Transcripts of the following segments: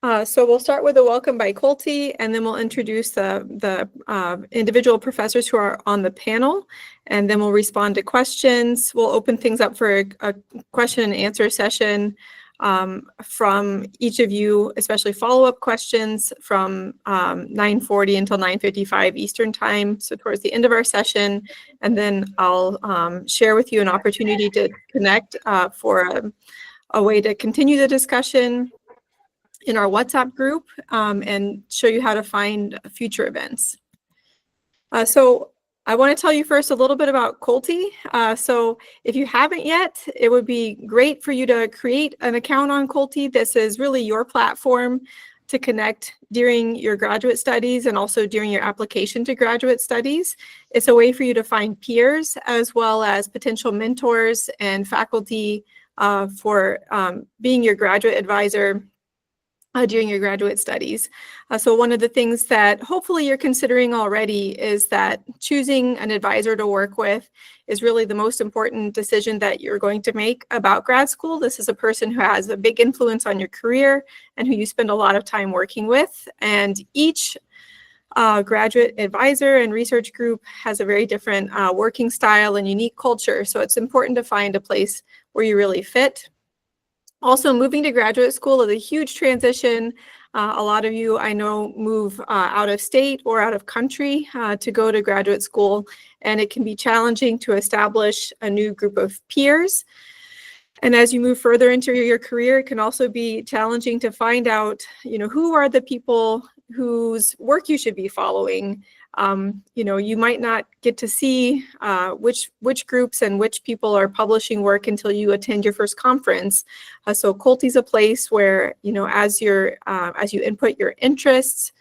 So we'll start with a welcome by Coltie, and then we'll introduce the individual professors who are on the panel, and then we'll respond to questions. We'll open things up for a question and answer session from each of you, especially follow-up questions from 9:40 until 9:55 Eastern Time, so towards the end of our session. And then I'll share with you an opportunity to connect for a way to continue the discussion in our WhatsApp group and show you how to find future events. So I want to tell you first a little bit about Coltie. So if you haven't yet, it would be great for you to create an account on Coltie. This is really your platform to connect during your graduate studies and also during your application to graduate studies. It's a way for you to find peers as well as potential mentors and faculty for being your graduate advisor during your graduate studies. So one of the things that hopefully you're considering already is that choosing an advisor to work with is really the most important decision that you're going to make about grad school. This is a person who has a big influence on your career and who you spend a lot of time working with. And each graduate advisor and research group has a very different working style and unique culture. So it's important to find a place where you really fit. Also, moving to graduate school is a huge transition. A lot of you I know move out of state or out of country to go to graduate school, and it can be challenging to establish a new group of peers. And as you move further into your career, it can also be challenging to find out, who are the people whose work you should be following. You might not get to see which groups and which people are publishing work until you attend your first conference. So Coltie's a place where, as you input your interests,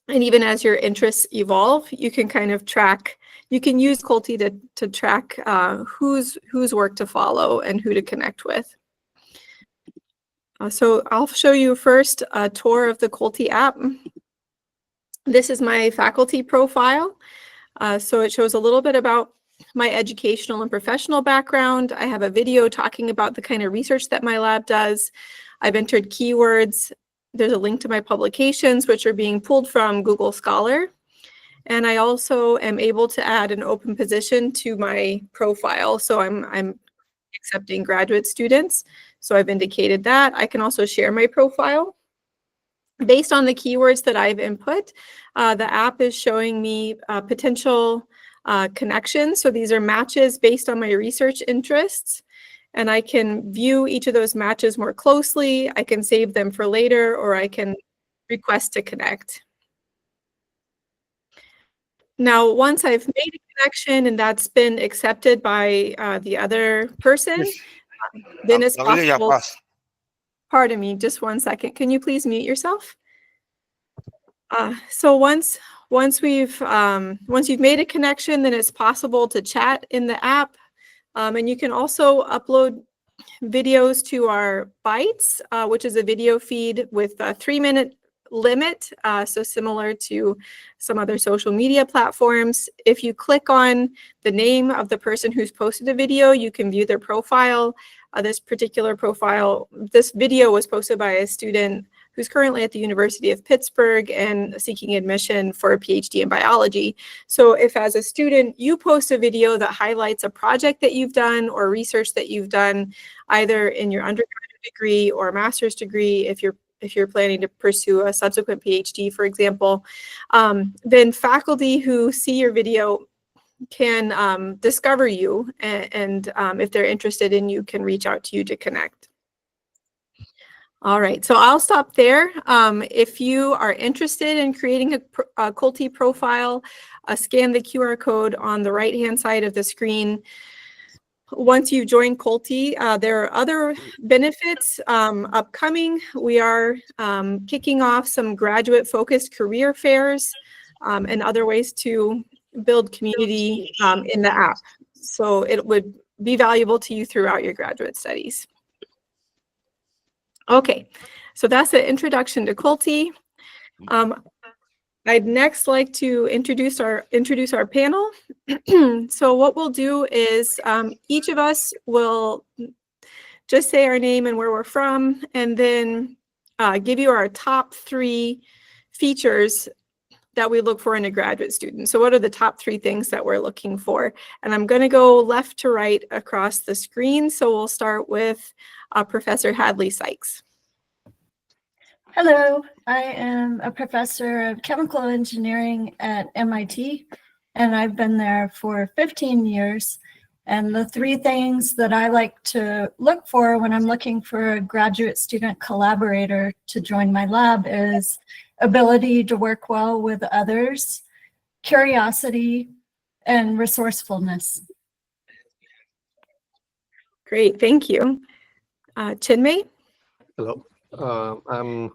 and even as your interests evolve, you can kind of track. You can use Coltie to track whose work to follow and who to connect with. So I'll show you first a tour of the Coltie app. This is my faculty profile. So it shows a little bit about my educational and professional background. I have a video talking about the kind of research that my lab does. I've entered keywords. There's a link to my publications, which are being pulled from Google Scholar. And I also am able to add an open position to my profile. So I'm accepting graduate students. So I've indicated that. I can also share my profile. Based on the keywords that I've input, the app is showing me potential connections. So these are matches based on my research interests. And I can view each of those matches more closely. I can save them for later, or I can request to connect. Now, once I've made a connection and that's been accepted by the other person, then it's possible. Pardon me, just one second. Can you please mute yourself? So once you've made a connection, then it's possible to chat in the app, and you can also upload videos to our Bytes, which is a video feed with a 3-minute limit, so similar to some other social media platforms. If you click on the name of the person who's posted a video, you can view their profile. This video was posted by a student who's currently at the University of Pittsburgh and seeking admission for a PhD in biology. So if as a student you post a video that highlights a project that you've done or research that you've done, either in your undergraduate degree or master's degree, if you're planning to pursue a subsequent PhD, for example, then faculty who see your video can discover you, and if they're interested in you, can reach out to you to connect. All right, so I'll stop there. If you are interested in creating a Coltie profile, scan the QR code on the right-hand side of the screen. Once you've joined Coltie, there are other benefits upcoming. We are kicking off some graduate-focused career fairs and other ways to build community in the app. So it would be valuable to you throughout your graduate studies. Okay, so that's the introduction to Coltie. I'd next like to introduce our panel. So what we'll do is each of us will just say our name and where we're from, and then give you our top 3 features that we look for in a graduate student. So what are the top 3 things that we're looking for? And I'm going to go left to right across the screen. So we'll start with Professor Hadley Sykes. Hello, I am a professor of chemical engineering at MIT, and I've been there for 15 years. And the 3 things that I like to look for when I'm looking for a graduate student collaborator to join my lab is ability to work well with others, curiosity, and resourcefulness. Great, thank you. Chinmay? Hello, I'm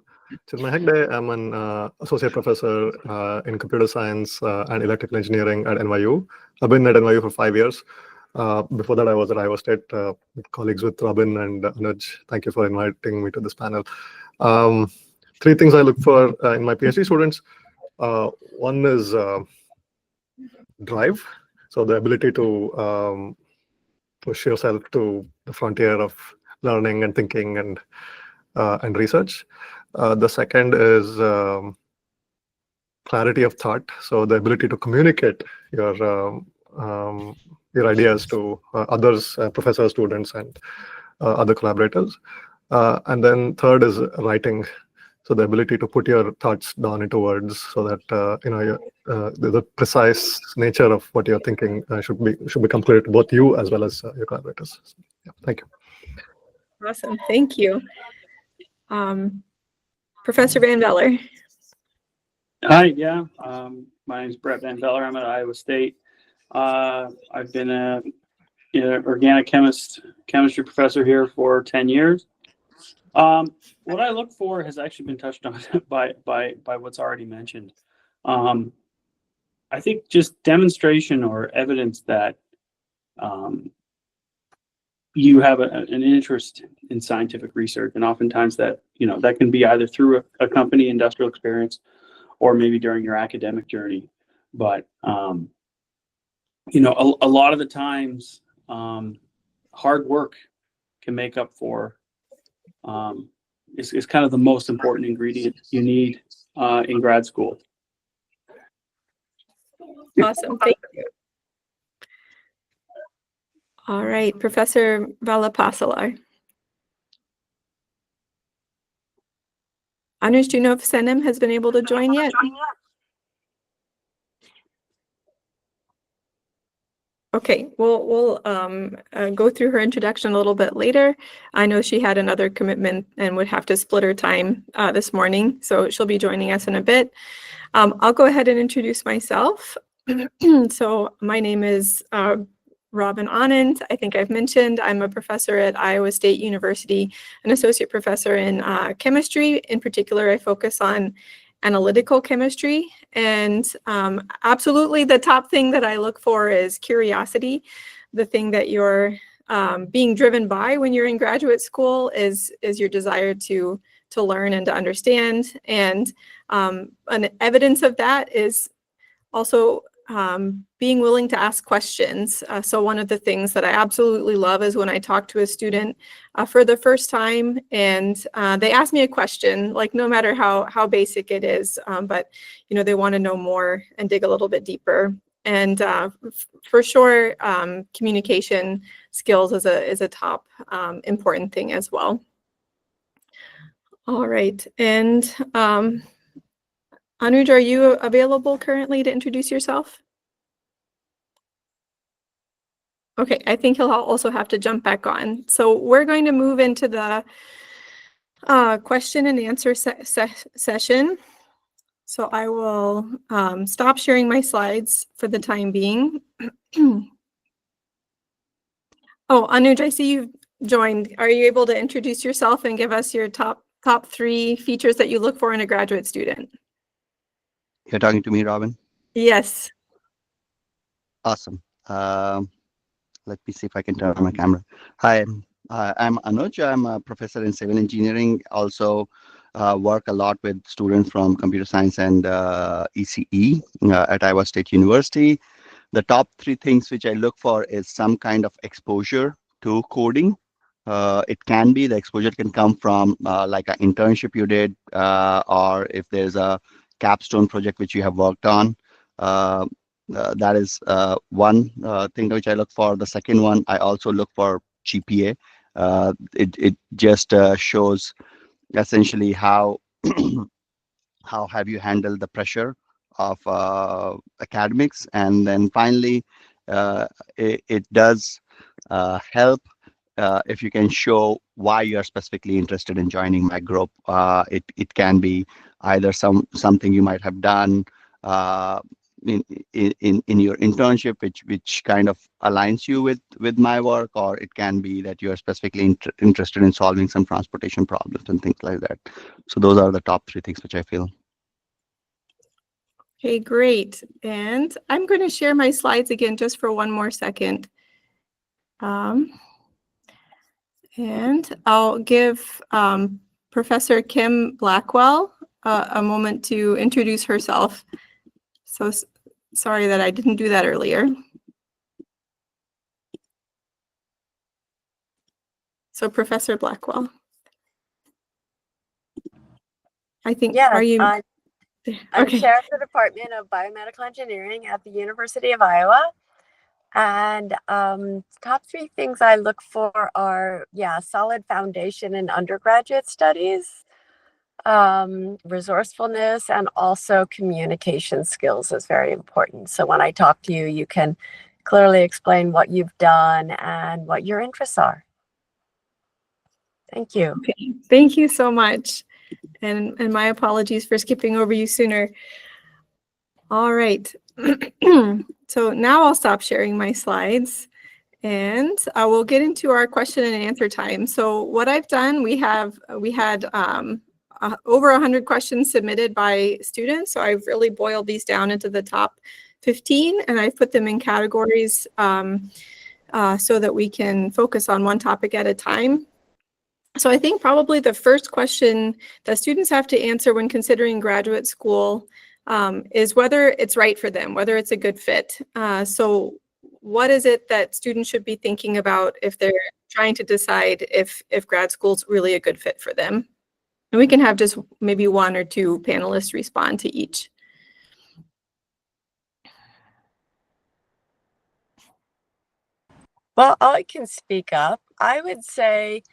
Chinmay Hegde. I'm an associate professor in computer science and electrical engineering at NYU. I've been at NYU for 5 years. Before that, I was at Iowa State with colleagues with Robin and Anuj. Thank you for inviting me to this panel. 3 things I look for in my PhD students. One is drive, so the ability to push yourself to the frontier of learning and thinking and research. The second is clarity of thought, so the ability to communicate your ideas to others, professors, students, and other collaborators. And then third is writing, so the ability to put your thoughts down into words, so that the precise nature of what you're thinking should become clear to both you as well as your collaborators. So, yeah, thank you. Awesome, thank you. Professor Van Veller. Hi, yeah. My name is Brett Van Veller. I'm at Iowa State. I've been an organic chemistry professor here for 10 years. What I look for has actually been touched on by what's already mentioned. I think just demonstration or evidence that you have an interest in scientific research, and oftentimes that that can be either through a company industrial experience or maybe during your academic journey. But a lot of the times hard work can make up for is kind of the most important ingredient you need in grad school. Awesome, thank you. All right, Professor Valapasalar. Anuj, do you know if Senem has been able to join yet? Okay, we'll go through her introduction a little bit later. I know she had another commitment and would have to split her time this morning, so she'll be joining us in a bit. I'll go ahead and introduce myself. So my name is Robin Anand. I think I've mentioned I'm a professor at Iowa State University, an associate professor in chemistry. In particular, I focus on analytical chemistry, and absolutely the top thing that I look for is curiosity. The thing that you're being driven by when you're in graduate school is your desire to learn and to understand, and an evidence of that is also being willing to ask questions. So one of the things that I absolutely love is when I talk to a student for the first time and they ask me a question, like no matter how basic it is, but they want to know more and dig a little bit deeper. And for sure, communication skills is a top important thing as well. All right, and Anuj, are you available currently to introduce yourself? Okay, I think he'll also have to jump back on. So we're going to move into the question and answer session. So I will stop sharing my slides for the time being. Oh, Anuj, I see you've joined. Are you able to introduce yourself and give us your top 3 features that you look for in a graduate student? You're talking to me, Robin? Yes. Awesome. Let me see if I can turn on my camera. Hi, I'm Anuj. I'm a professor in civil engineering. Also work a lot with students from computer science and ECE at Iowa State University. The top 3 things which I look for is some kind of exposure to coding, It can be the exposure can come from like an internship you did, or if there's a capstone project which you have worked on. Uh, that is one thing which I look for. The second one, I also look for GPA. It just shows essentially how how have you handled the pressure of academics, and then finally, it does help if you can show why you are specifically interested in joining my group. It can be either something you might have done uh, in your internship, which kind of aligns you with my work, or it can be that you are specifically interested in solving some transportation problems and things like that. So those are the top three things which I feel. Okay, great. And I'm going to share my slides again just for one more second. And I'll give Professor Kim Blackwell a moment to introduce herself. So sorry that I didn't do that earlier. So Professor Blackwell. I think, Yeah, are you? I'm Okay. chair of the Department of Biomedical Engineering at the University of Iowa. And top three things I look for are, solid foundation in undergraduate studies, resourcefulness, and also communication skills is very important. So when I talk to you, you can clearly explain what you've done and what your interests are. Thank you. Okay. Thank you so much. And my apologies for skipping over you sooner. All right. So now I'll stop sharing my slides and I will get into our question and answer time. So what I've done, we had over 100 questions submitted by students. So I've really boiled these down into the top 15 and I've put them in categories so that we can focus on one topic at a time. So I think probably the first question that students have to answer when considering graduate school is whether it's right for them, whether it's a good fit. So what is it that students should be thinking about if they're trying to decide if grad school is really a good fit for them? And we can have just maybe one or two panelists respond to each. Well, I can speak up. I would say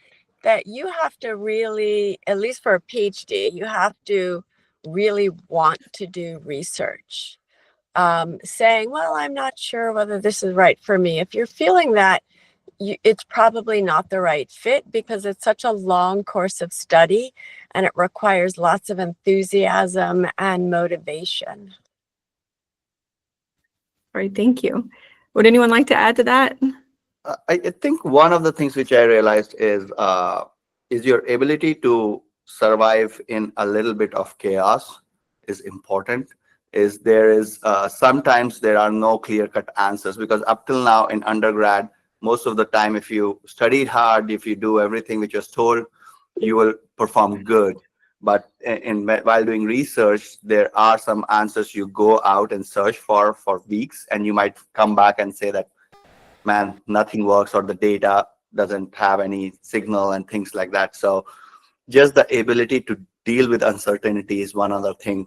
that you have to really, at least for a PhD, you have to really want to do research. Saying, well, I'm not sure whether this is right for me. If you're feeling that, it's probably not the right fit because it's such a long course of study and it requires lots of enthusiasm and motivation. All right, thank you. Would anyone like to add to that? I think one of the things which I realized is your ability to survive in a little bit of chaos is important. Sometimes there are no clear-cut answers, because up till now in undergrad, most of the time, if you studied hard, if you do everything which was told, you will perform good. But while doing research, there are some answers you go out and search for weeks, and you might come back and say that, man, nothing works, or the data doesn't have any signal and things like that. So just the ability to deal with uncertainty is one other thing.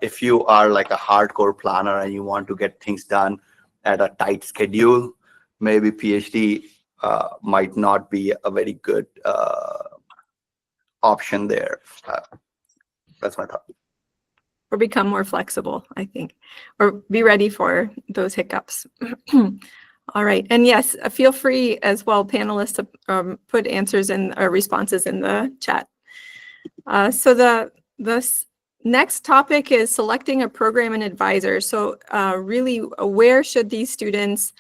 If you are like a hardcore planner and you want to get things done at a tight schedule, maybe PhD might not be a very good option there. That's my thought. Or become more flexible, I think, or be ready for those hiccups. All right, and yes, feel free as well, panelists, to put answers and responses in the chat. So the next topic is selecting a program and advisor. So really, where should these students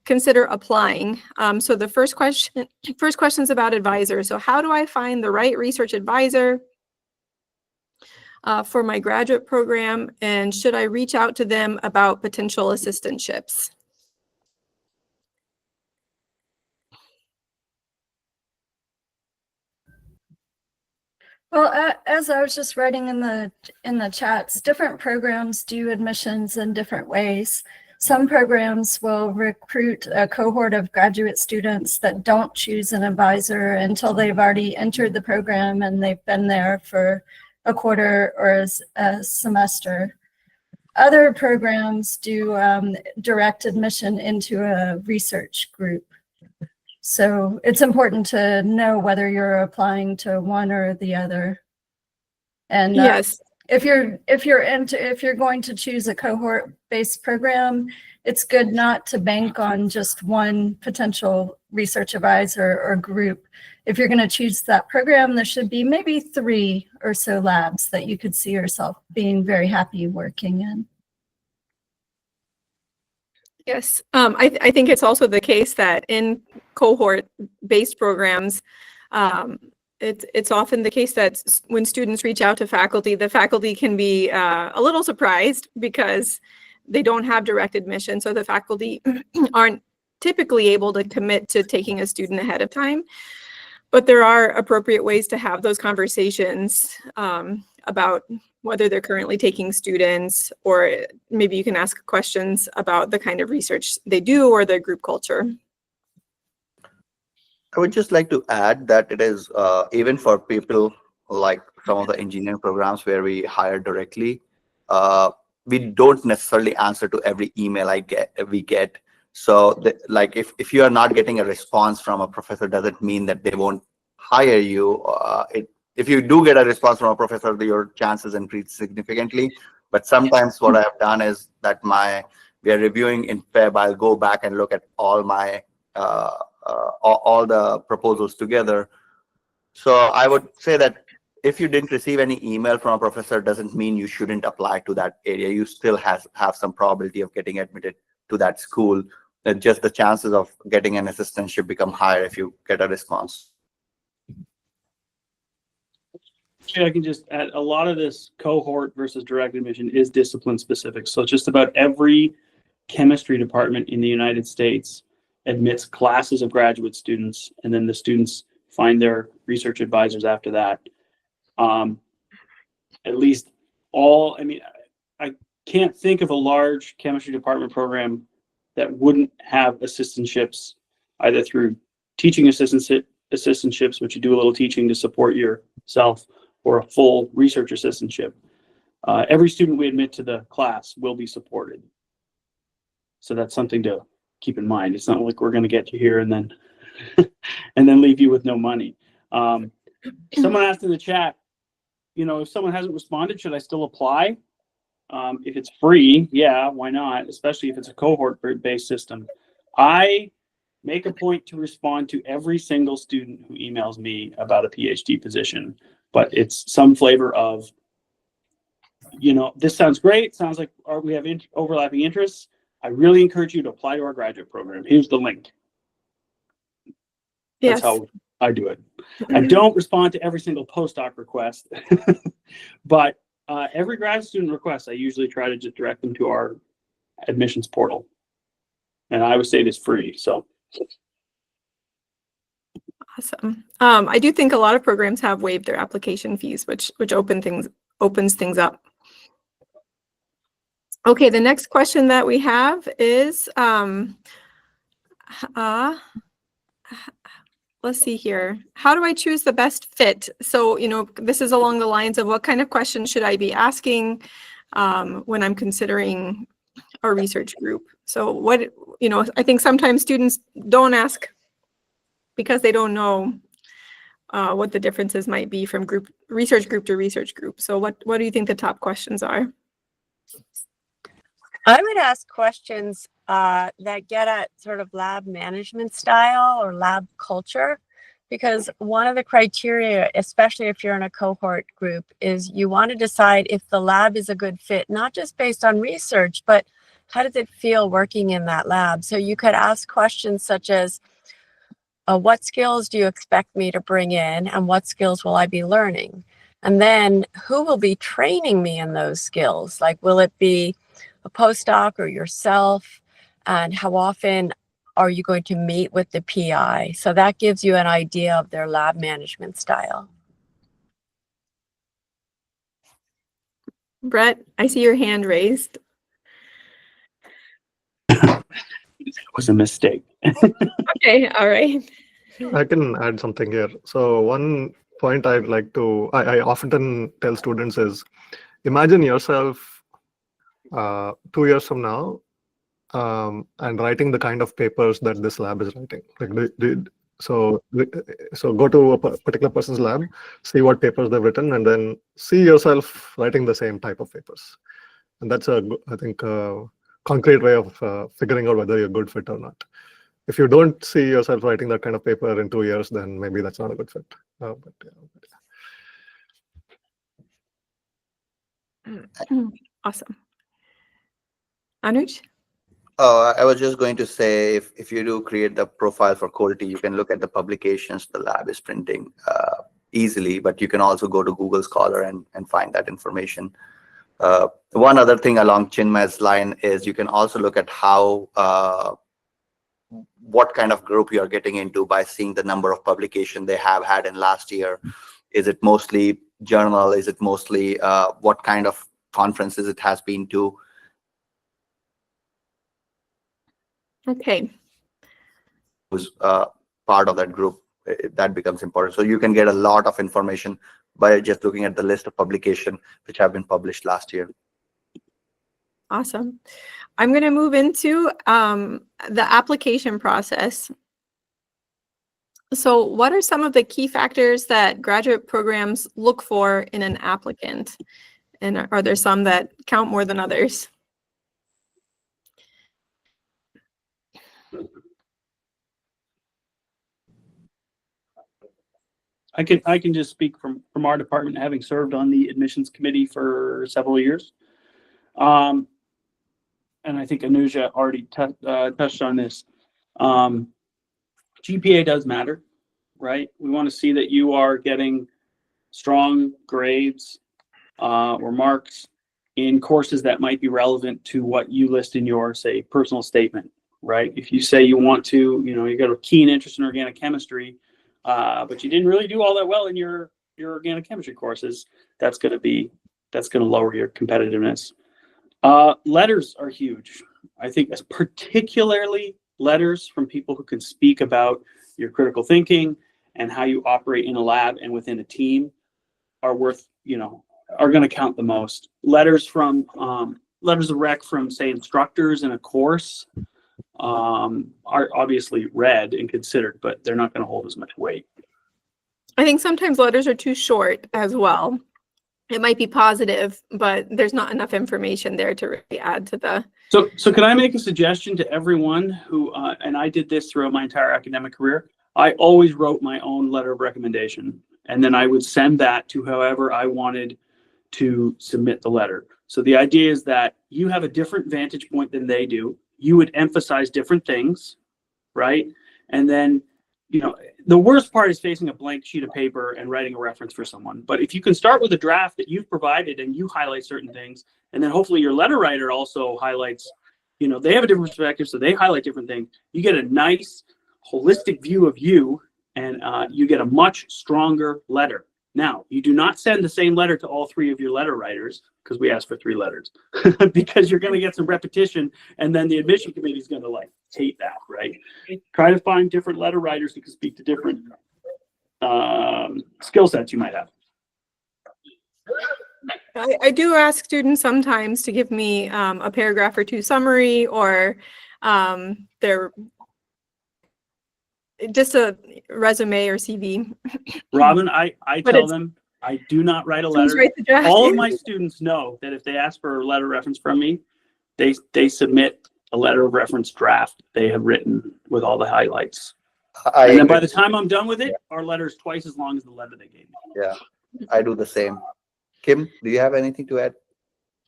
consider applying? So the first question is about advisors. So how do I find the right research advisor for my graduate program, and should I reach out to them about potential assistantships? Well, as I was just writing in the chats, different programs do admissions in different ways. Some programs will recruit a cohort of graduate students that don't choose an advisor until they've already entered the program and they've been there for a quarter or a semester. Other programs do direct admission into a research group. So it's important to know whether you're applying to one or the other. And Yes. if you're going to choose a cohort-based program, it's good not to bank on just one potential research advisor or group. If you're going to choose that program, there should be maybe 3 or so labs that you could see yourself being very happy working in. Yes, I think it's also the case that in cohort-based programs, it's often the case that when students reach out to faculty, the faculty can be a little surprised because they don't have direct admission. So the faculty aren't typically able to commit to taking a student ahead of time. But there are appropriate ways to have those conversations about whether they're currently taking students, or maybe you can ask questions about the kind of research they do or their group culture. I would just like to add that it is even for people like some of the engineering programs where we hire directly, we don't necessarily answer to every email we get. So like if you are not getting a response from a professor, doesn't mean that they won't hire you. If you do get a response from a professor, your chances increase significantly. But sometimes what I have done is that we are reviewing in Feb, I'll go back and look at all my all the proposals together. So I would say that if you didn't receive any email from a professor, doesn't mean you shouldn't apply to that area. You still have some probability of getting admitted to that school. Just the chances of getting an assistantship become higher if you get a response. I can just add, a lot of this cohort versus direct admission is discipline specific. So just about every chemistry department in the United States admits classes of graduate students, and then the students find their research advisors after that. At least I can't think of a large chemistry department program that wouldn't have assistantships, either through teaching assistantships, which you do a little teaching to support yourself, or a full research assistantship. Every student we admit to the class will be supported. So that's something to keep in mind. It's not like we're going to get you here and then and then leave you with no money. Someone asked in the chat, if someone hasn't responded, should I still apply? If it's free, yeah, why not? Especially if it's a cohort-based system. I make a point to respond to every single student who emails me about a PhD position, but it's some flavor of, this sounds great. Sounds like we have overlapping interests. I really encourage you to apply to our graduate program. Here's the link. That's Yes. how I do it. I don't respond to every single postdoc request, but every grad student request, I usually try to just direct them to our admissions portal. And Iowa State is free, so. Awesome. I do think a lot of programs have waived their application fees, which opens things up. Okay, the next question that we have is, let's see here. How do I choose the best fit? So, this is along the lines of what kind of questions should I be asking when I'm considering a research group? So I think sometimes students don't ask because they don't know what the differences might be from research group to research group. So what do you think the top questions are? I would ask questions that get at sort of lab management style or lab culture, because one of the criteria, especially if you're in a cohort group, is you want to decide if the lab is a good fit, not just based on research, but how does it feel working in that lab? So you could ask questions such as, what skills do you expect me to bring in, and what skills will I be learning? And then who will be training me in those skills? Like, will it be a postdoc or yourself? And how often are you going to meet with the PI? So that gives you an idea of their lab management style. Brett, I see your hand raised. It was a mistake. Okay, all right. I can add something here. So one point I'd like to, I often tell students is, imagine yourself 2 years from now and writing the kind of papers that this lab is writing. Like, so go to a particular person's lab, see what papers they've written, and then see yourself writing the same type of papers. And that's I think, concrete way of figuring out whether you're a good fit or not. If you don't see yourself writing that kind of paper in 2 years, then maybe that's not a good fit. Awesome. Anuj? Oh, I was just going to say, if you do create the profile for Coltie, you can look at the publications the lab is printing easily, but you can also go to Google Scholar and find that information. One other thing along Chinmay's line is you can also look at how what kind of group you are getting into by seeing the number of publications they have had in last year. Is it mostly journal? Is it mostly what kind of conferences it has been to? Okay. Who's part of that group, that becomes important. So you can get a lot of information by just looking at the list of publications which have been published last year. Awesome. I'm going to move into the application process. So what are some of the key factors that graduate programs look for in an applicant? And are there some that count more than others? I can just speak from our department, having served on the admissions committee for several years. And I think Anuja already touched on this. GPA does matter, right? We want to see that you are getting strong grades or marks in courses that might be relevant to what you list in your, say, personal statement, right? If you say you want to, you got a keen interest in organic chemistry, but you didn't really do all that well in your organic chemistry courses, that's going to lower your competitiveness. Letters are huge. I think particularly letters from people who can speak about your critical thinking and how you operate in a lab and within a team are worth, are going to count the most. Letters of rec from, say, instructors in a course are obviously read and considered, but they're not going to hold as much weight. I think sometimes letters are too short as well. It might be positive, but there's not enough information there to really add to the. So can I make a suggestion to everyone who, and I did this throughout my entire academic career, I always wrote my own letter of recommendation, and then I would send that to whoever I wanted to submit the letter. So the idea is that you have a different vantage point than they do. You would emphasize different things, right? And then, the worst part is facing a blank sheet of paper and writing a reference for someone. But if you can start with a draft that you've provided and you highlight certain things, and then hopefully your letter writer also highlights, they have a different perspective, so they highlight different things. You get a nice holistic view of you, and you get a much stronger letter. Now, you do not send the same letter to all three of your letter writers, because we asked for 3 letters, because you're going to get some repetition, and then the admission committee is going to hate that, right? Try to find different letter writers who can speak to different skill sets you might have. I do ask students sometimes to give me a paragraph or 2 summary, or their just a resume or CV. Robin, I tell them I do not write a letter. Write the draft. All of my students know that if they ask for a letter reference from me, they submit a letter of reference draft they have written with all the highlights. And then by the time I'm done with it, our letter is twice as long as the letter they gave me. Yeah, I do the same. Kim, do you have anything to add?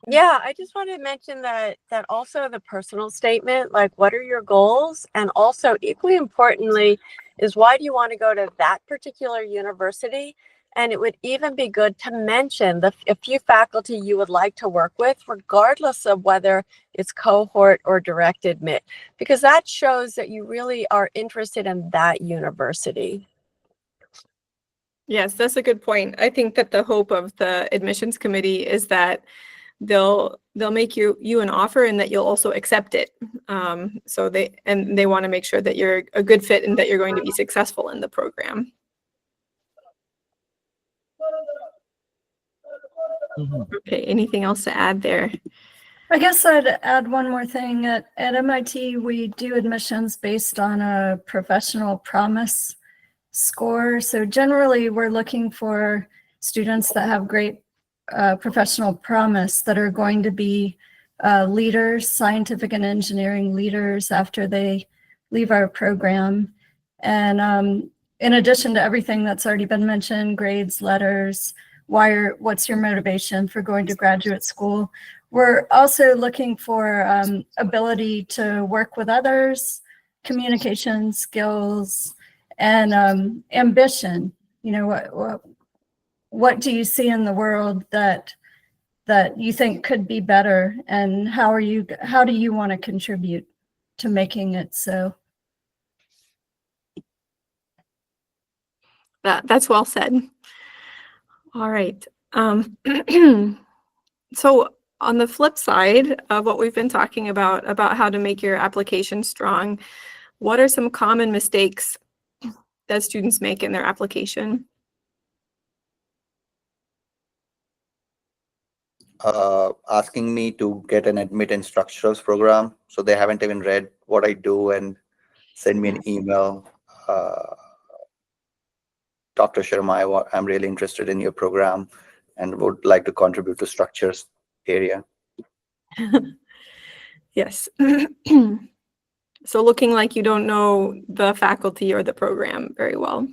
Yeah, I just want to mention that also the personal statement, like what are your goals? And also equally importantly is why do you want to go to that particular university? And it would even be good to mention a few faculty you would like to work with, regardless of whether it's cohort or direct admit, because that shows that you really are interested in that university. Yes, that's a good point. I think that the hope of the admissions committee is that they'll make you an offer and that you'll also accept it. So they want to make sure that you're a good fit and that you're going to be successful in the program. Okay, anything else to add there? I guess I'd add one more thing. At MIT, we do admissions based on a professional promise score. So generally, we're looking for students that have great professional promise that are going to be leaders, scientific and engineering leaders after they leave our program. And in addition to everything that's already been mentioned, grades, letters, what's your motivation for going to graduate school? We're also looking for ability to work with others, communication skills, and ambition. You know, what do you see in the world that you think could be better, and how do you want to contribute to making it so? That's well said. All right. So on the flip side of what we've been talking about how to make your application strong, what are some common mistakes that students make in their application? Asking me to get an admit in structurals program. So they haven't even read what I do and send me an email. Dr. Sharma, I'm really interested in your program and would like to contribute to structures area. Yes. So looking like you don't know the faculty or the program very well.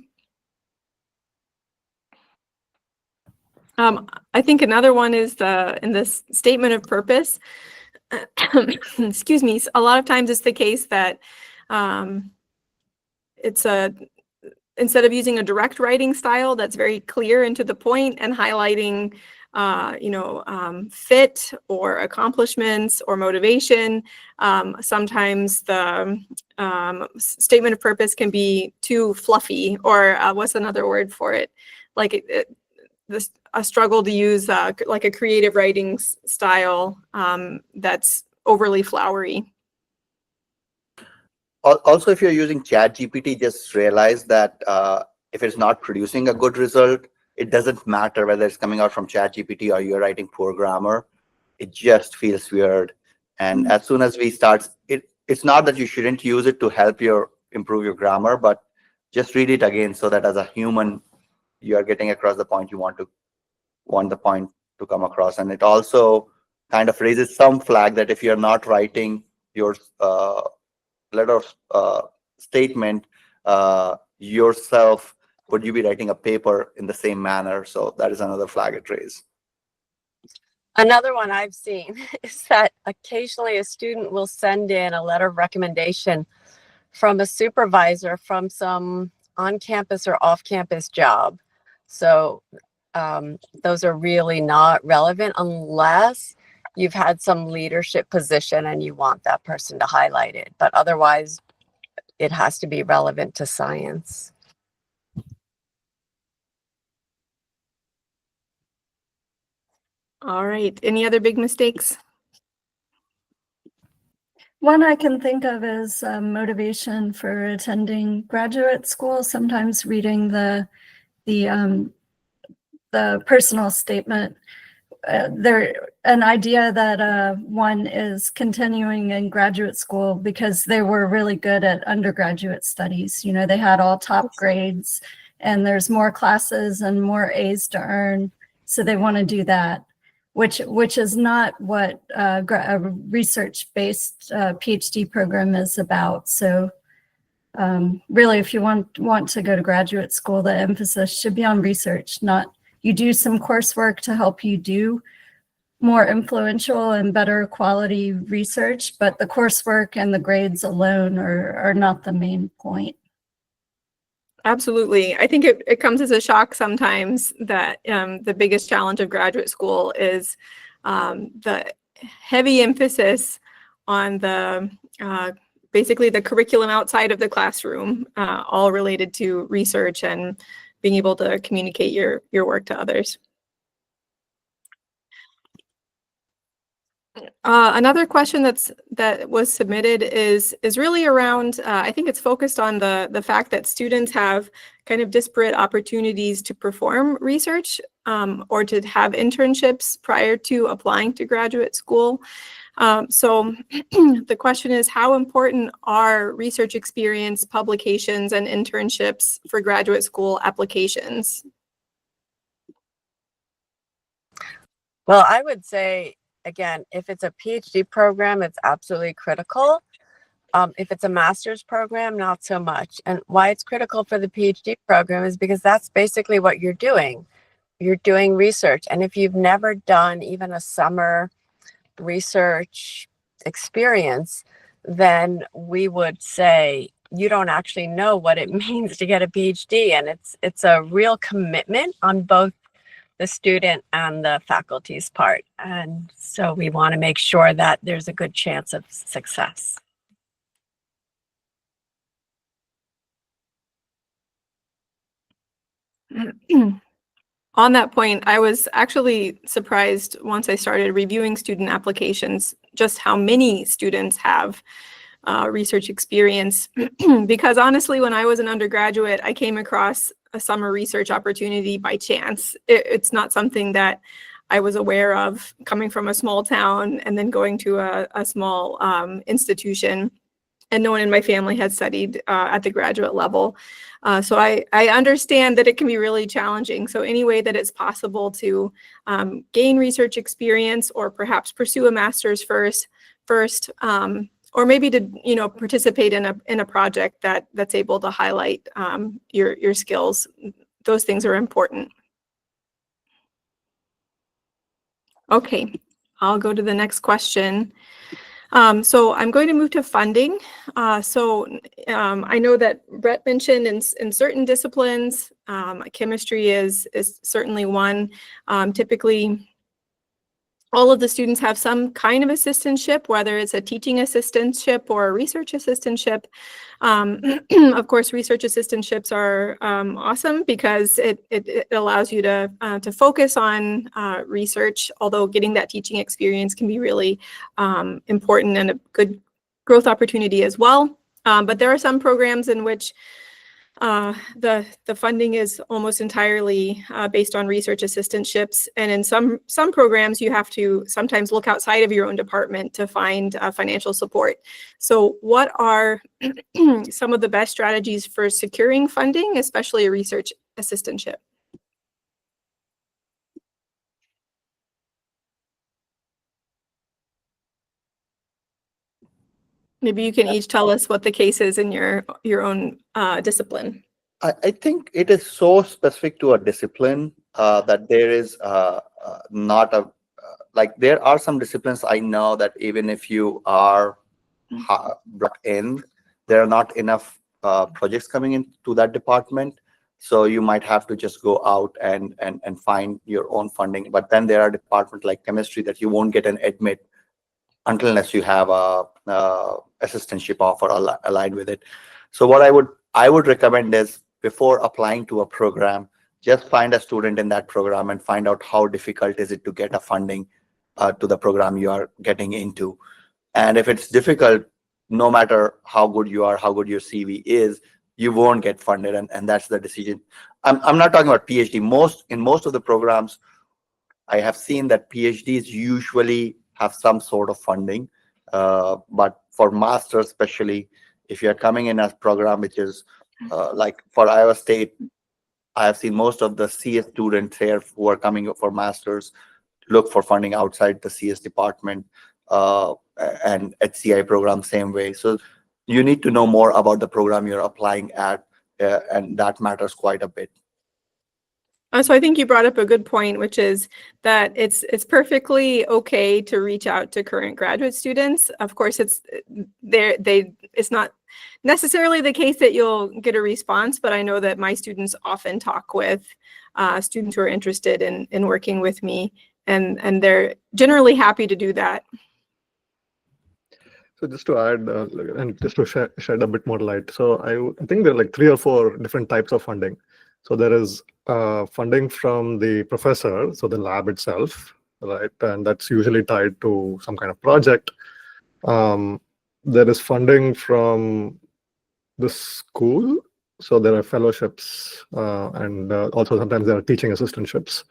I think another one is in this statement of purpose. Excuse me. A lot of times it's the case that instead of using a direct writing style that's very clear and to the point and highlighting fit or accomplishments or motivation, sometimes the statement of purpose can be too fluffy, or what's another word for it? Like a struggle to use like a creative writing style that's overly flowery. Also, if you're using ChatGPT, just realize that if it's not producing a good result, it doesn't matter whether it's coming out from ChatGPT or you're writing poor grammar. It just feels weird. And as soon as we start, it's not that you shouldn't use it to help improve your grammar, but just read it again so that as a human, you are getting across the point you want the point to come across. And it also kind of raises some flag that if you're not writing your letter of statement yourself, would you be writing a paper in the same manner? So that is another flag it raises. Another one I've seen is that occasionally a student will send in a letter of recommendation from a supervisor from some on-campus or off-campus job. So those are really not relevant unless you've had some leadership position and you want that person to highlight it. But otherwise, it has to be relevant to science. All right. Any other big mistakes? One I can think of is motivation for attending graduate school. Sometimes reading the personal statement, an idea that one is continuing in graduate school because they were really good at undergraduate studies. You know, they had all top grades, and there's more classes and more A's to earn, so they want to do that. Which is not what a research-based PhD program is about. So really, if you want to go to graduate school, the emphasis should be on research, not you do some coursework to help you do more influential and better quality research, but the coursework and the grades alone are not the main point. Absolutely. I think it comes as a shock sometimes that the biggest challenge of graduate school is the heavy emphasis on the basically the curriculum outside of the classroom, all related to research and being able to communicate your work to others. Another question that was submitted is really around, I think it's focused on the fact that students have kind of disparate opportunities to perform research or to have internships prior to applying to graduate school. So the question is, how important are research experience, publications, and internships for graduate school applications? Well, I would say, again, if it's a PhD program, it's absolutely critical. If it's a master's program, not so much. And why it's critical for the PhD program is because that's basically what you're doing. You're doing research. And if you've never done even a summer research experience, then we would say you don't actually know what it means to get a PhD. And it's a real commitment on both the student and the faculty's part. And so we want to make sure that there's a good chance of success. On that point, I was actually surprised once I started reviewing student applications, just how many students have research experience. Because honestly, when I was an undergraduate, I came across a summer research opportunity by chance. It's not something that I was aware of coming from a small town and then going to a small institution. And no one in my family had studied at the graduate level. So I understand that it can be really challenging. So any way that it's possible to gain research experience or perhaps pursue a master's first, or maybe to participate in a project that's able to highlight your skills, those things are important. Okay, I'll go to the next question. So I'm going to move to funding. I know that Brett mentioned in certain disciplines, chemistry is certainly one. Typically, all of the students have some kind of assistantship, whether it's a teaching assistantship or a research assistantship. Of course, research assistantships are awesome because it allows you to focus on research, although getting that teaching experience can be really important and a good growth opportunity as well. But there are some programs in which the funding is almost entirely based on research assistantships, and in some programs you have to sometimes look outside of your own department to find financial support. So what are some of the best strategies for securing funding, especially a research assistantship? Maybe you can each tell us what the case is in your own discipline. I think it is so specific to a discipline that there is not a, like there are some disciplines I know that even if you are brought in, there are not enough projects coming into that department. So you might have to just go out and find your own funding. But then there are departments like chemistry that you won't get an admit unless you have a assistantship offer aligned with it. So what I would recommend is, before applying to a program, just find a student in that program and find out how difficult is it to get a funding to the program you are getting into. And if it's difficult, no matter how good you are, how good your CV is, you won't get funded, and that's the decision. I'm not talking about PhD. In most of the programs, I have seen that PhDs usually have some sort of funding, but for masters, especially if you're coming in a program which is like for Iowa State, I have seen most of the CS students here who are coming up for masters look for funding outside the CS department, and HCI program same way. So you need to know more about the program you're applying at, and that matters quite a bit. So I think you brought up a good point, which is that it's perfectly okay to reach out to current graduate students. Of course, it's not necessarily the case that you'll get a response, but I know that my students often talk with students who are interested in working with me, and they're generally happy to do that. So just to add, and just to shed a bit more light, so I think there are like 3 or 4 different types of funding. So there is funding from the professor, so the lab itself. right? And that's usually tied to some kind of project. There is funding from the school, so there are fellowships, and also sometimes there are teaching assistantships.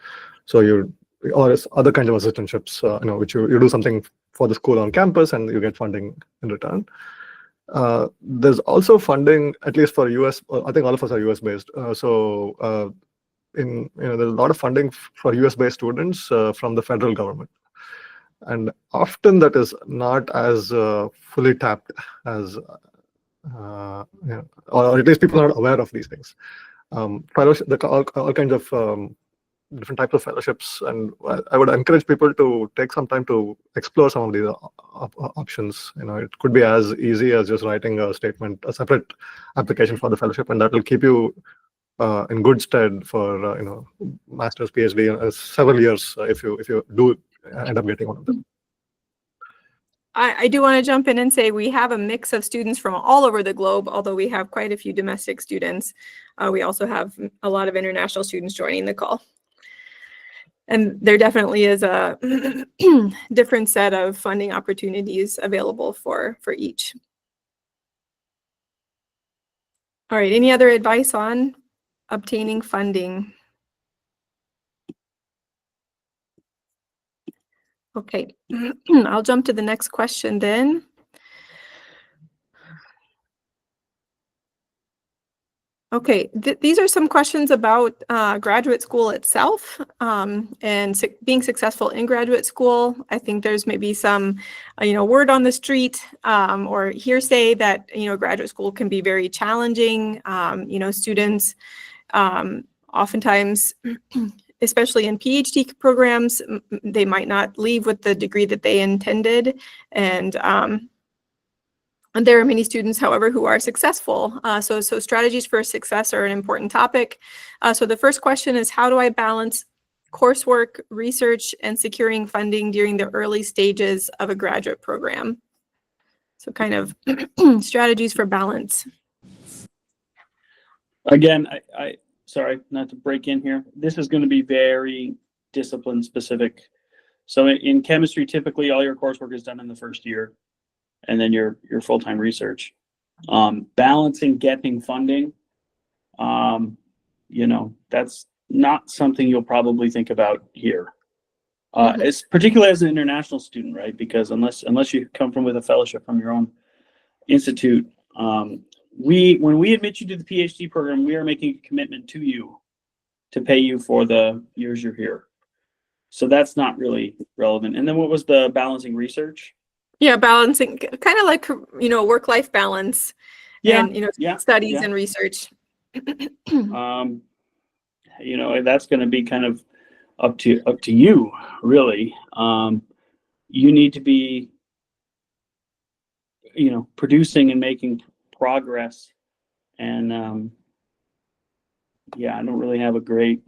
So or other kinds of assistantships, which you do something for the school on campus and you get funding in return. There's also funding, at least for US. I think all of us are US based. There's a lot of funding for US based students from the federal government, and often that is not as fully tapped as, or at least people are not aware of these things. Fellowship, all kinds of different types of fellowships, and I would encourage people to take some time to explore some of these options. It could be as easy as just writing a separate application for the fellowship, and that will keep you in good stead for master's, PhD, several years if you do end up getting one of them. I do want to jump in and say we have a mix of students from all over the globe, although we have quite a few domestic students. We also have a lot of international students joining the call. And there definitely is a different set of funding opportunities available for each. All right, any other advice on obtaining funding? Okay, I'll jump to the next question then. Okay, these are some questions about graduate school itself and being successful in graduate school. I think there's maybe some, word on the street or hearsay that, graduate school can be very challenging. Students oftentimes, especially in PhD programs, they might not leave with the degree that they intended. And there are many students, however, who are successful. So strategies for success are an important topic. So the first question is, how do I balance coursework, research, and securing funding during the early stages of a graduate program? So kind of strategies for balance. Again, I sorry, not to break in here. This is going to be very discipline specific. So in chemistry, typically all your coursework is done in the first year, and then your full-time research. Balancing getting funding, that's not something you'll probably think about here. It's particularly as an international student, right? Because unless you come from with a fellowship from your own institute, when we admit you to the PhD program, we are making a commitment to you to pay you for the years you're here. So that's not really relevant. And then what was the balancing research? Yeah, balancing, kind of like, work-life balance and, studies and research. That's going to be kind of up to you, really. You need to be, producing and making progress. And I don't really have a great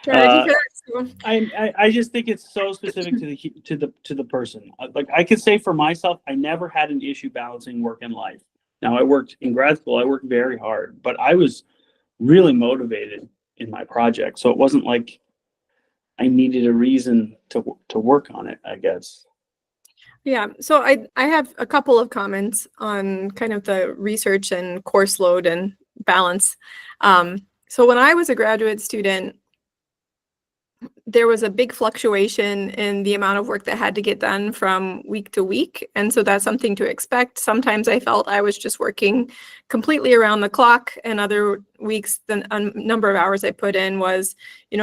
strategy for that. I just think it's so specific to the person. Like I could say for myself, I never had an issue balancing work and life. Now I worked in grad school, I worked very hard, but I was really motivated in my project. So it wasn't like I needed a reason to work on it, I guess. Yeah, so I have a couple of comments on kind of the research and course load and balance. So when I was a graduate student, there was a big fluctuation in the amount of work that had to get done from week to week. And so that's something to expect. Sometimes I felt I was just working completely around the clock, and other weeks, the number of hours I put in was,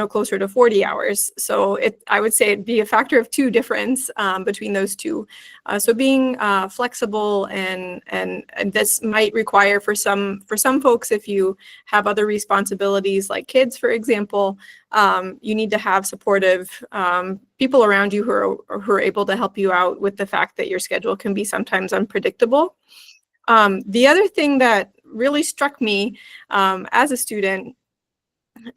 closer to 40 hours. So I would say it'd be a factor of 2 difference between those two. So being flexible and this might require for some folks, if you have other responsibilities like kids, for example, you need to have supportive people around you who are able to help you out with the fact that your schedule can be sometimes unpredictable. The other thing that really struck me as a student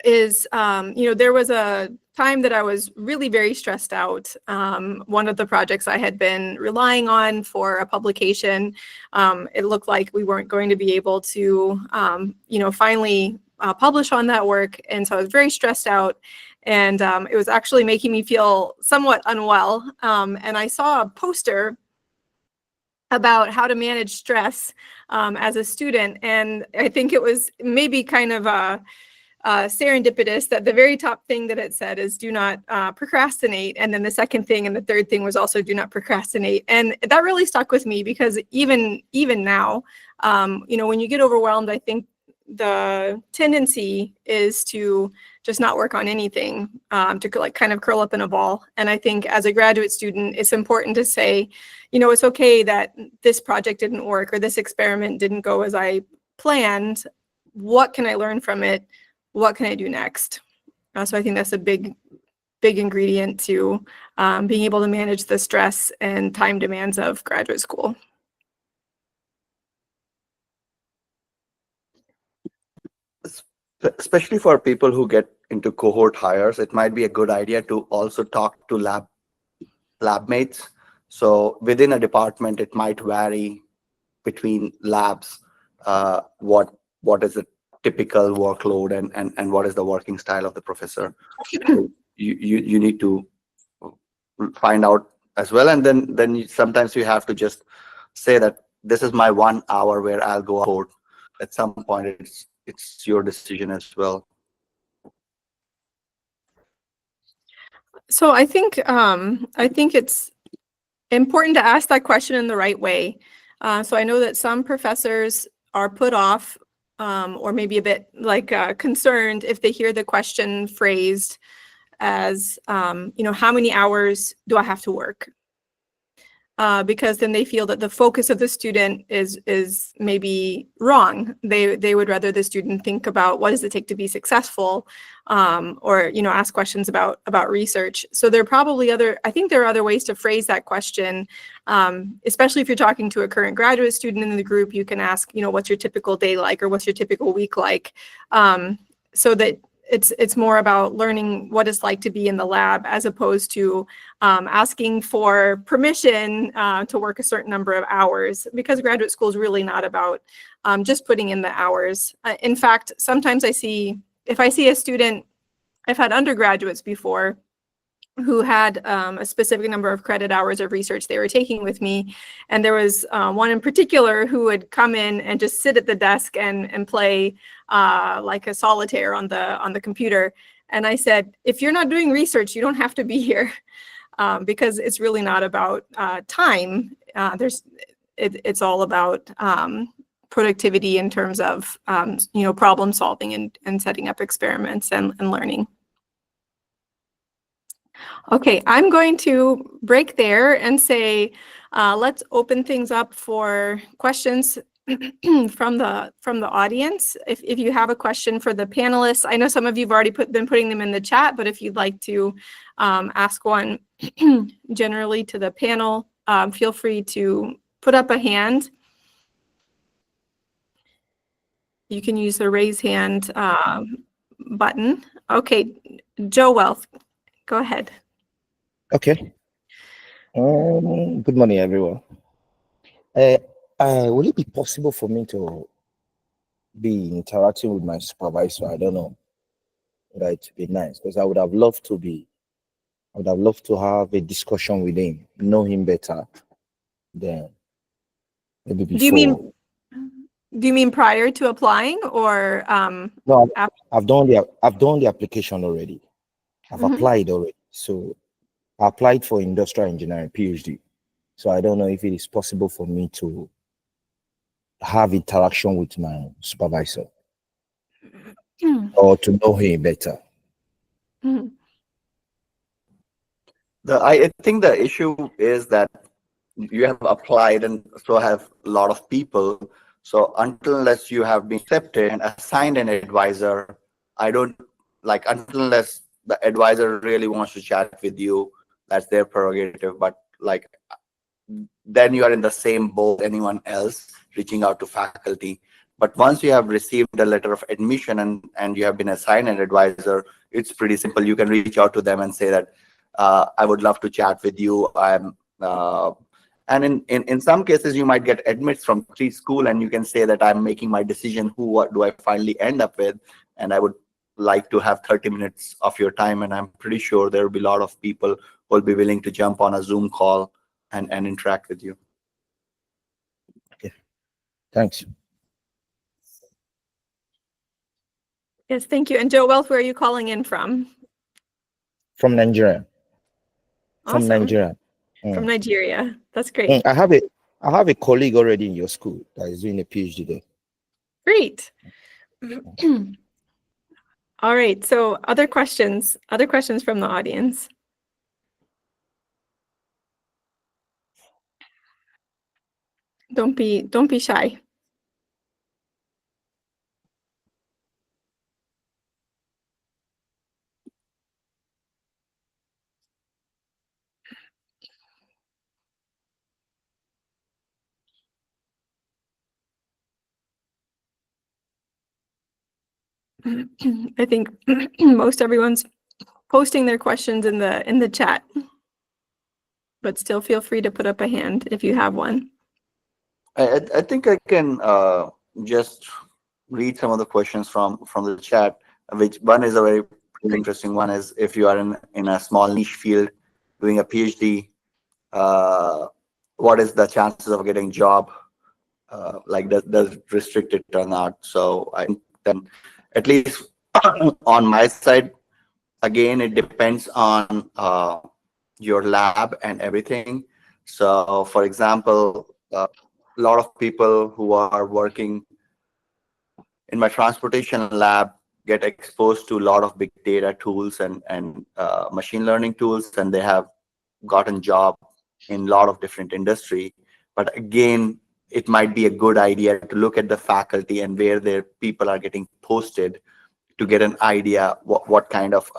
is, there was a time that I was really very stressed out. One of the projects I had been relying on for a publication, it looked like we weren't going to be able to, finally publish on that work. And so I was very stressed out. And it was actually making me feel somewhat unwell. And I saw a poster about how to manage stress as a student. And I think it was maybe kind of serendipitous that the very top thing that it said is do not procrastinate. And then the second thing and the third thing was also do not procrastinate. And that really stuck with me because even now, when you get overwhelmed, I think the tendency is to just not work on anything, to like kind of curl up in a ball. And I think as a graduate student, it's important to say, it's okay that this project didn't work or this experiment didn't go as I planned. What can I learn from it? What can I do next? So I think that's a big ingredient to being able to manage the stress and time demands of graduate school. Especially for people who get into cohort hires, it might be a good idea to also talk to lab mates. So within a department, it might vary between labs. What is the typical workload and what is the working style of the professor? You need to find out as well, and then sometimes you have to just say that this is my 1 hour where I'll go out. At some point, it's your decision as well. So I think it's important to ask that question in the right way. So I know that some professors are put off or maybe a bit like concerned if they hear the question phrased as, how many hours do I have to work? Because then they feel that the focus of the student is maybe wrong. They would rather the student think about what does it take to be successful, or ask questions about research. So there are probably I think there are other ways to phrase that question, especially if you're talking to a current graduate student in the group. You can ask, what's your typical day like, or what's your typical week like, so that it's more about learning what it's like to be in the lab as opposed to asking for permission to work a certain number of hours, because graduate school is really not about just putting in the hours. In fact, sometimes if I see a student, I've had undergraduates before who had a specific number of credit hours of research they were taking with me. And there was one in particular who would come in and just sit at the desk and play like a solitaire on the computer. And I said, if you're not doing research, you don't have to be here, because it's really not about time. It's all about productivity in terms of problem solving and setting up experiments and learning. Okay, I'm going to break there and say, let's open things up for questions from the audience. If you have a question for the panelists, I know some of you've already been putting them in the chat, but if you'd like to ask one generally to the panel, feel free to put up a hand. You can use the raise hand button. Okay, Joe Wealth, go ahead. Okay. Good morning, everyone. Will it be possible for me to be interacting with my supervisor? I don't know. Right, be nice, because I would have loved to have a discussion with him, know him better than maybe before. Do you mean prior to applying, or no? after? I've done the application already. I've applied already. So I applied for industrial engineering PhD. So I don't know if it is possible for me to have interaction with my supervisor or to know him better. I think the issue is that you have applied and so have a lot of people. So unless you have been accepted and assigned an advisor, unless the advisor really wants to chat with you, that's their prerogative. But then you are in the same boat as anyone else reaching out to faculty. But once you have received a letter of admission and you have been assigned an advisor, it's pretty simple. You can reach out to them and say that I would love to chat with you. And in some cases, you might get admits from pre-school, and you can say that I'm making my decision. What do I finally end up with? And I would like to have 30 minutes of your time, and I'm pretty sure there will be a lot of people who will be willing to jump on a Zoom call and interact with you. Thanks. Yes, thank you. And Joe Wealth, where are you calling in from? From Nigeria. From Awesome. Nigeria. From Nigeria. That's great. I have a colleague already in your school that is doing a PhD there. Great. All right. So other questions from the audience. Don't be shy. I think most everyone's posting their questions in the chat, but still feel free to put up a hand if you have one. I think I can just read some of the questions from the chat, which one is a very interesting one. Is if you are in a small niche field doing a PhD, what is the chances of getting job? Like does restricted or not? So I think then, at least on my side, again, it depends on your lab and everything. So for example, a lot of people who are working in my transportation lab get exposed to a lot of big data tools and machine learning tools, and they have gotten job in a lot of different industry. But again, it might be a good idea to look at the faculty and where their people are getting posted to get an idea what kind of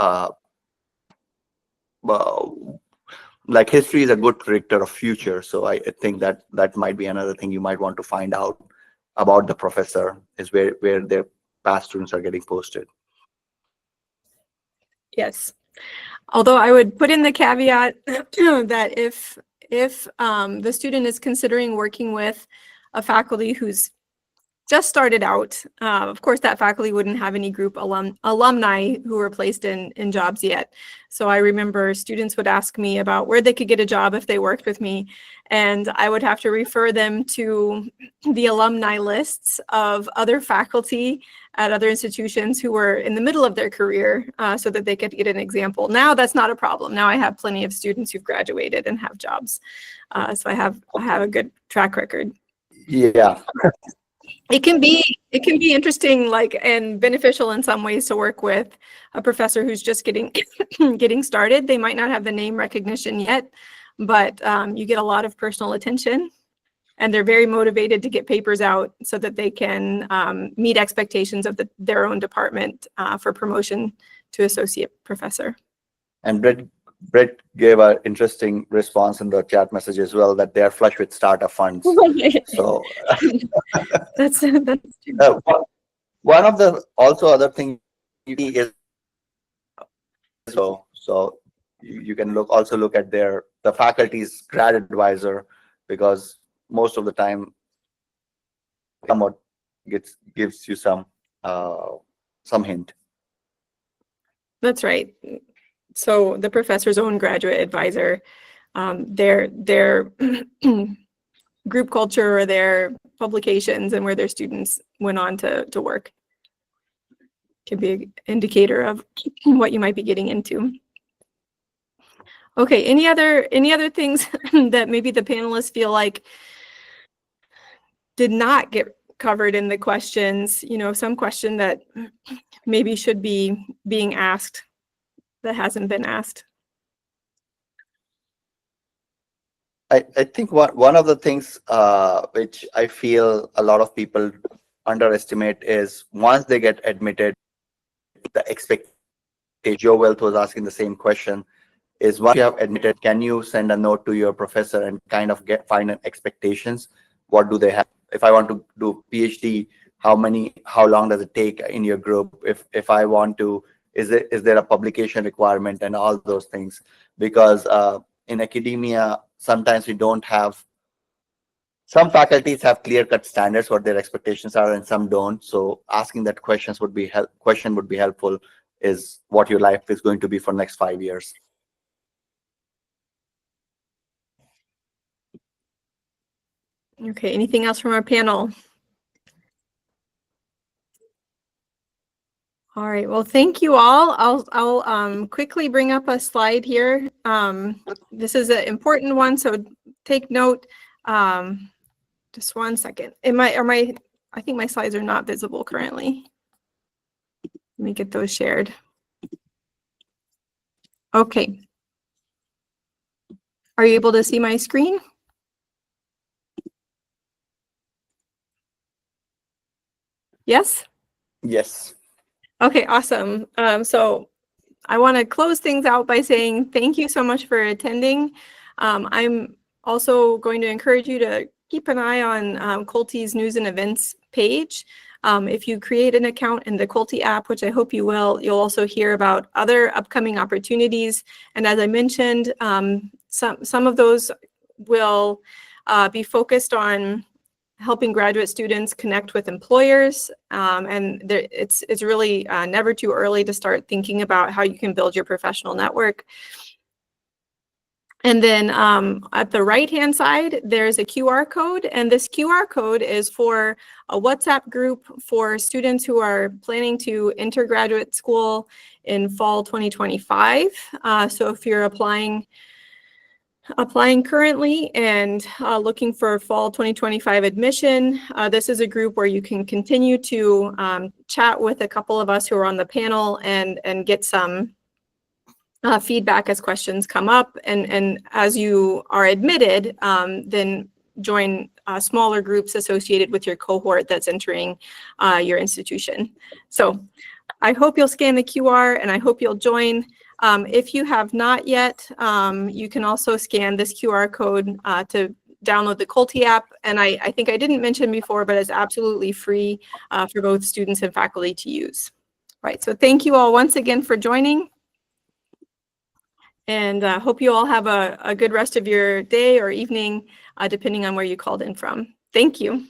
like history is a good predictor of future. So I think that might be another thing you might want to find out about the professor, is where their past students are getting posted. Yes. Although I would put in the caveat that if the student is considering working with a faculty who's just started out, of course, that faculty wouldn't have any group alumni who were placed in jobs yet. So I remember students would ask me about where they could get a job if they worked with me, and I would have to refer them to the alumni lists of other faculty at other institutions who were in the middle of their career, so that they could get an example. Now that's not a problem. Now I have plenty of students who've graduated and have jobs, so I have a good track record. Yeah. It can be interesting, like, and beneficial in some ways to work with a professor who's just getting started. They might not have the name recognition yet, but you get a lot of personal attention, and they're very motivated to get papers out so that they can meet expectations of their own department for promotion to associate professor. And Brett gave an interesting response in the chat message as well, that they are flush with startup funds. So that's one of the also other thing is so you can also look at the faculty's grad advisor, because most of the time somewhat gives you some hint. That's right. So the professor's own graduate advisor, their group culture or their publications and where their students went on to work can be an indicator of what you might be getting into. Okay, any other things that maybe the panelists feel like did not get covered in the questions? You know, some question that maybe should be being asked that hasn't been asked. I think one of the things which I feel a lot of people underestimate is once they get admitted, the expectation. Joe Wealth was asking the same question, is once you have admitted, can you send a note to your professor and kind of find an expectations? What do they have? If I want to do PhD, how long does it take in your group? If I want to, is there a publication requirement and all those things? Because in academia, sometimes we don't have some faculties have clear-cut standards what their expectations are, and some don't. So asking that question would be helpful. Is what your life is going to be for next 5 years. Okay, anything else from our panel? All right, well, thank you all. I'll quickly bring up a slide here. This is an important one, so take note. Just 1 second. I think my slides are not visible currently. Let me get those shared. Okay. Are you able to see my screen? Yes? Yes. Okay, awesome. So I want to close things out by saying thank you so much for attending. I'm also going to encourage you to keep an eye on Coltie's news and events page. If you create an account in the Coltie app, which I hope you will, you'll also hear about other upcoming opportunities. And as I mentioned, some of those will be focused on helping graduate students connect with employers. And it's really never too early to start thinking about how you can build your professional network. And then at the right-hand side, there's a QR code, and this QR code is for a WhatsApp group for students who are planning to enter graduate school in fall 2025. So if you're applying currently and looking for fall 2025 admission, this is a group where you can continue to chat with a couple of us who are on the panel and get some feedback as questions come up. And as you are admitted, then join smaller groups associated with your cohort that's entering your institution. So I hope you'll scan the QR and I hope you'll join. If you have not yet, you can also scan this QR code to download the Coltie app. And I think I didn't mention before, but it's absolutely free for both students and faculty to use. Right, so thank you all once again for joining. And hope you all have a good rest of your day or evening, depending on where you called in from. Thank you.